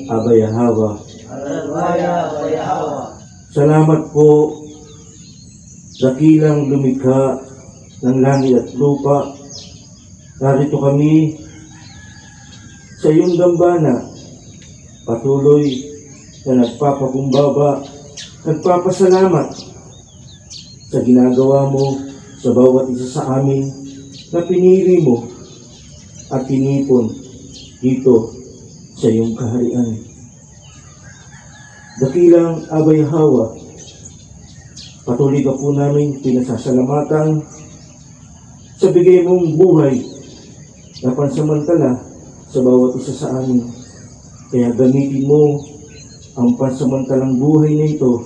Abayahawa. Hallelujah, Abayahawa. Salamat po, dakilang lumikha ng langit at lupa. Narito kami sa iyong gambana, patuloy na nagpapakumbaba, nagpapasalamat sa ginagawa mo sa bawat isa sa amin na pinili mo at tinipon dito sa iyong kaharian. Dakilang Abayahawa, patuloy ka po namin pinasasalamatan sa bigay mong buhay na pansamantala sa bawat isa sa amin. Kaya gamitin mo ang pansamantalang buhay na ito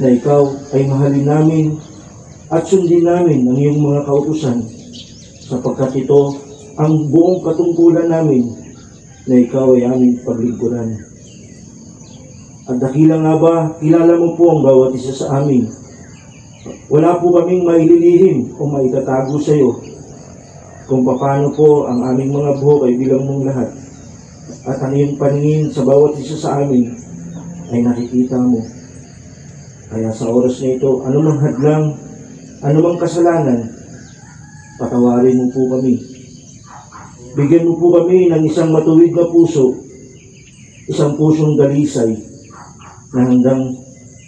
na ikaw ay mahalin namin at sundin namin ang iyong mga kautusan, sapagkat ito ang buong katungkulan namin na ikaw ay aming paglingkuran. At dakilang nga ba, kilala mo po ang bawat isa sa amin. Wala po kaming maililihim o maitatago sa iyo kung paano po ang aming mga buhok ay bilang mong lahat. At ang iyong paningin sa bawat isa sa amin ay nakikita mo. Kaya sa oras na ito, anumang hadlang, anumang kasalanan, patawarin mo po kami. Bigyan mo po kami ng isang matuwid na puso, isang pusong dalisay, na handang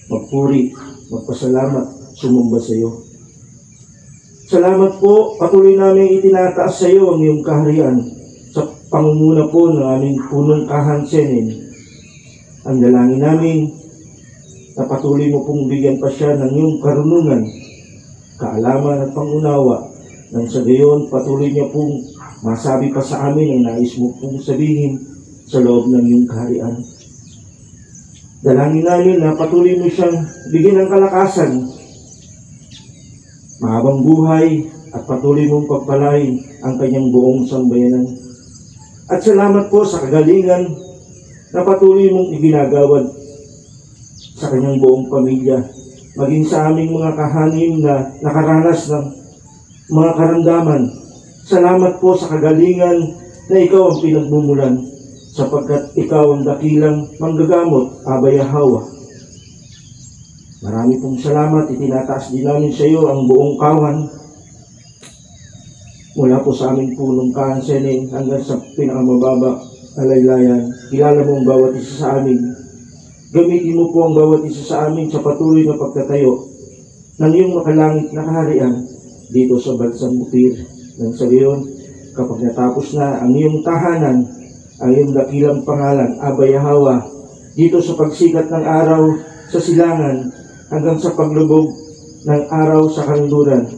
magpuri, magpasalamat, sumamba sa iyo. Salamat po, patuloy namin itinataas sa iyo ang iyong kaharian sa pangunguna po ng aming punong kahansenin. Ang dalangin namin na patuloy mo pong bigyan pa siya ng iyong karunungan, kaalaman at pangunawa, nang sa gayon patuloy niya pong masabi pa sa amin ang nais mo pong sabihin sa loob ng iyong kaharian. Dalangin namin na patuloy mo siyang bigyan ng kalakasan, mahabang buhay, at patuloy mong pagpalain ang kanyang buong sambayanan. At salamat po sa kagalingan na patuloy mong iginagawad sa kanyang buong pamilya, maging sa aming mga kahanim na nakaranas ng mga karamdaman. Salamat po sa kagalingan na ikaw ang pinagmumulan, sapagkat ikaw ang dakilang manggagamot, Abayahawa. Marami pong salamat, itinataas din namin sa iyo ang buong kawan, mula po sa aming punong kahansenin hanggang sa pinakamababa na laylayan. Kilala mo ang bawat isa sa amin. Gamitin mo po ang bawat isa sa amin sa patuloy na pagtatayo ng iyong makalangit na kaharian dito sa Bansang Bukir. Nang sa gayon, kapag natapos na ang iyong tahanan, ang iyong dakilang pangalan, Abayahawa, dito sa pagsikat ng araw sa silangan hanggang sa paglubog ng araw sa kanluran,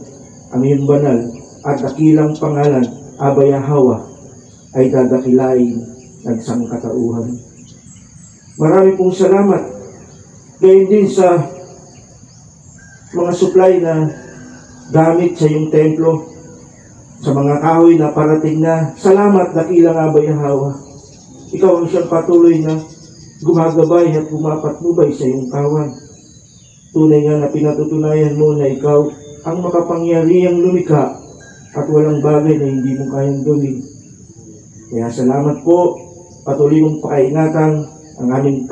ang iyong banal at dakilang pangalan, Abayahawa, ay dadakilain ng sangkatauhan. Marami pong salamat. Gayon din sa mga supply na gamit sa iyong templo, sa mga kahoy na parating na. Salamat, dakilang Abayahawa. Ikaw ang siyang patuloy na gumagabay at pumapatnubay sa iyong kawan. Tunay nga na pinatutunayan mo na ikaw ang makapangyarihang lumikha at walang bagay na hindi mo kayang gawin. Kaya salamat po, patuloy mong pakaingatan ang aming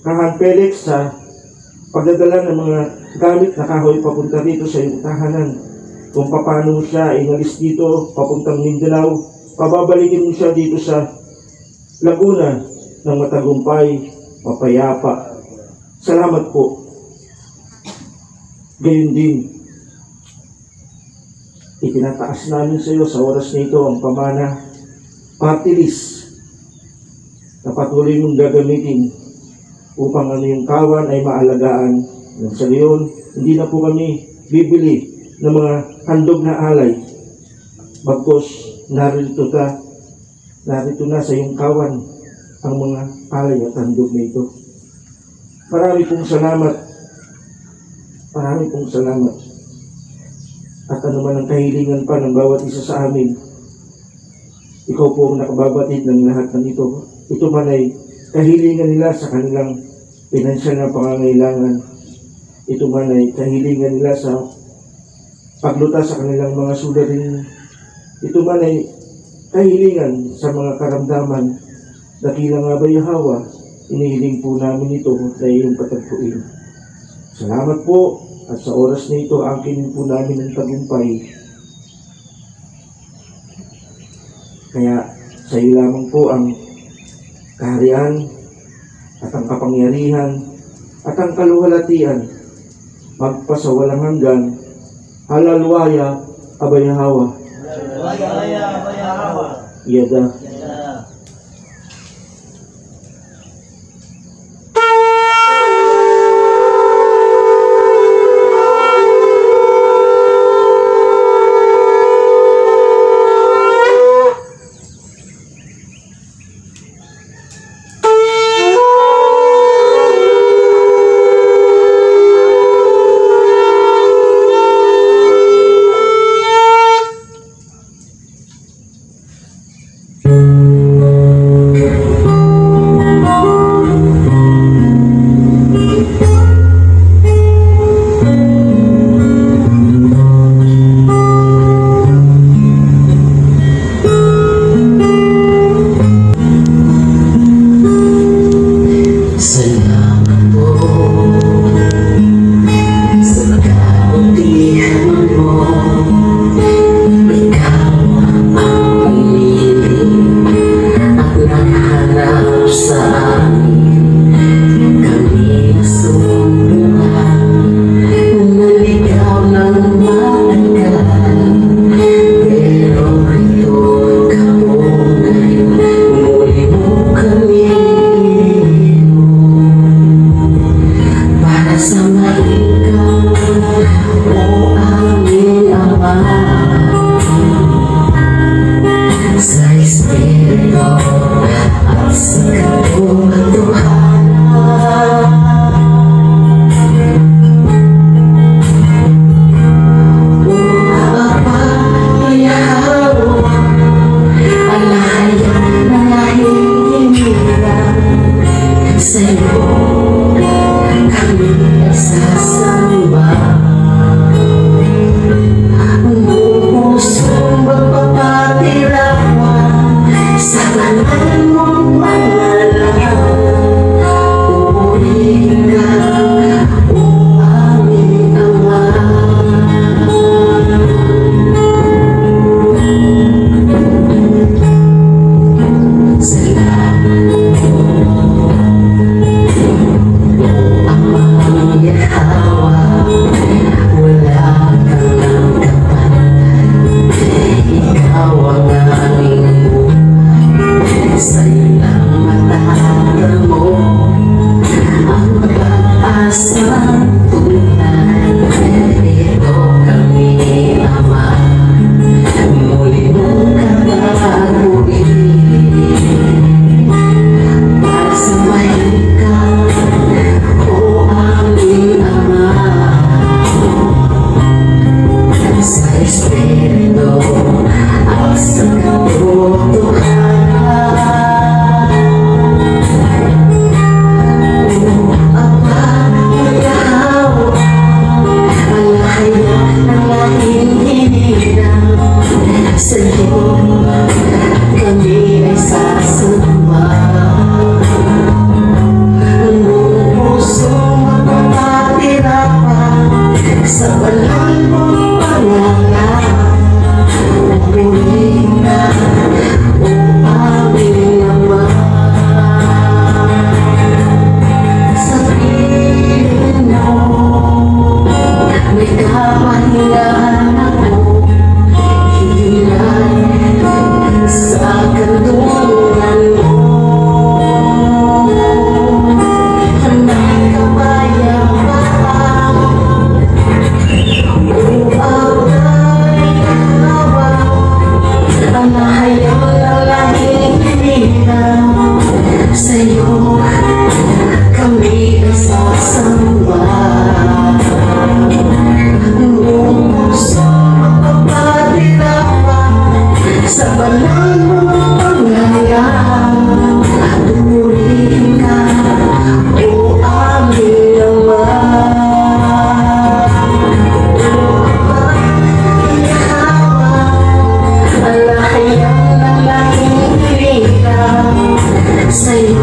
Kahan Felix sa pagdadala ng mga gamit na kahoy papunta dito sa iyong tahanan. Kung paano siya inalis dito papuntang Mindanao, pababalikin mo siya dito sa Laguna ng matagumpay, mapayapa. Salamat po. Gayon din, itinataas namin sa iyo sa oras na ito ang pamana, party list, na patuloy mong gagamitin upang ang iyong kawan ay maalagaan. Nang sa gayon, hindi na po kami bibili ng mga handog na alay. Bagkus, narito na sa iyong kawan ang mga alay at handog na ito. Marami pong salamat. Marami pong salamat. At ano man ang kahilingan pa ng bawat isa sa amin, ikaw po ang nakababatid ng lahat ng ito. Ito man ay kahilingan nila sa kanilang pinansyal na pangangailangan. Ito man ay kahilingan nila sa paglutas sa kanilang mga suliranin. Ito man ay kahilingan sa mga karamdaman Dakila nga ba, Yahweh, inihiling po namin ito na iyong patagpuin. Salamat po at sa oras na ito, angkinin po namin ang tagumpay. Kaya sa iyo lamang po ang kaharian at ang kapangyarihan at ang kaluwalhatian magpasawalang hanggan. Halalwaya, Abayahawa. Waya, Abayahawa. Yada. Yada.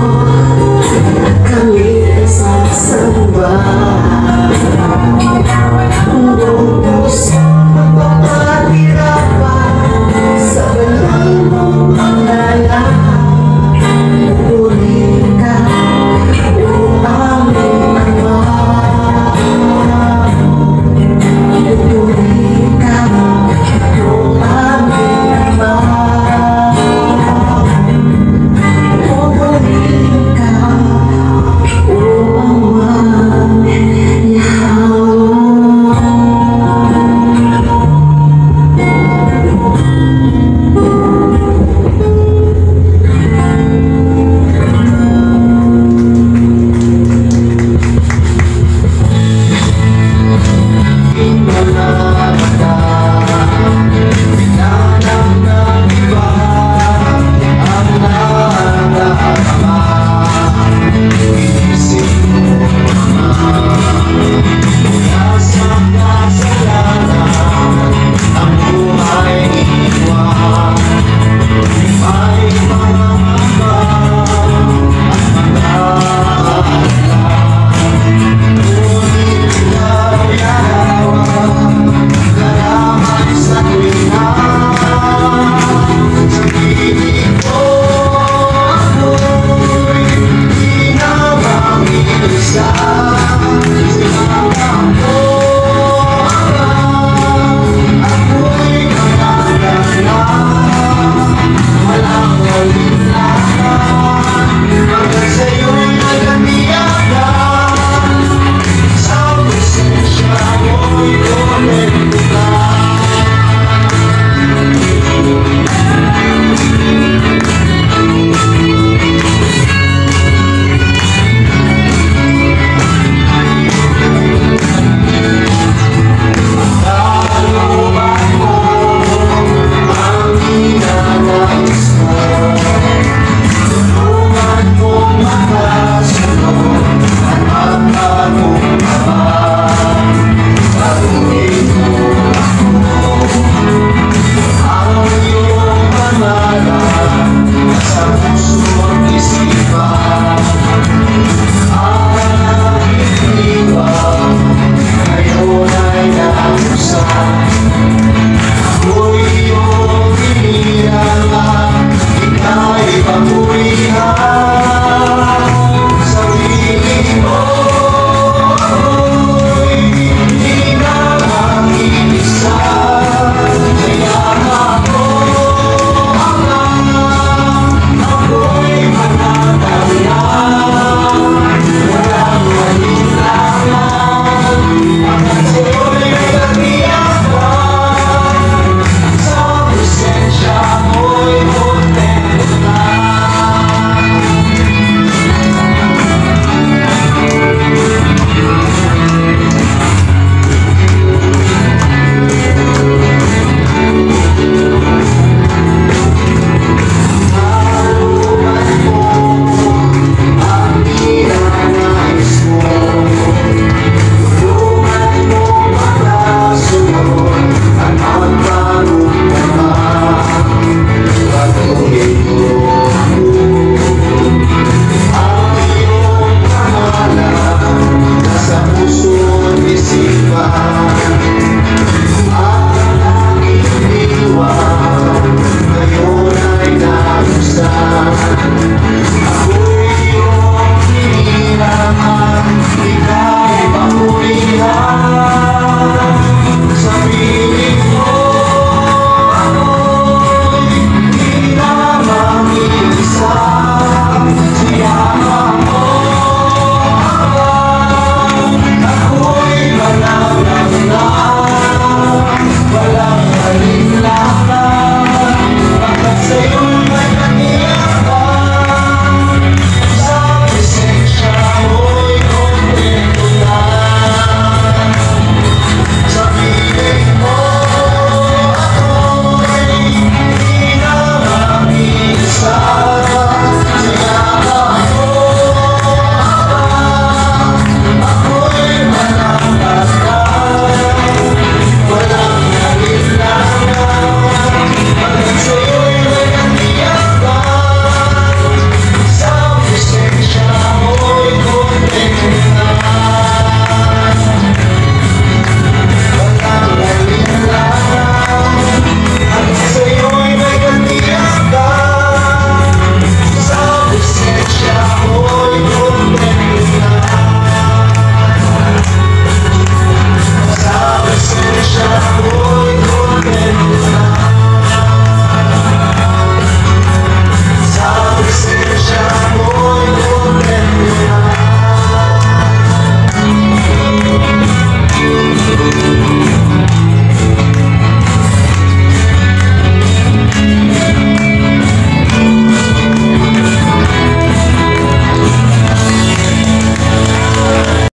Lord.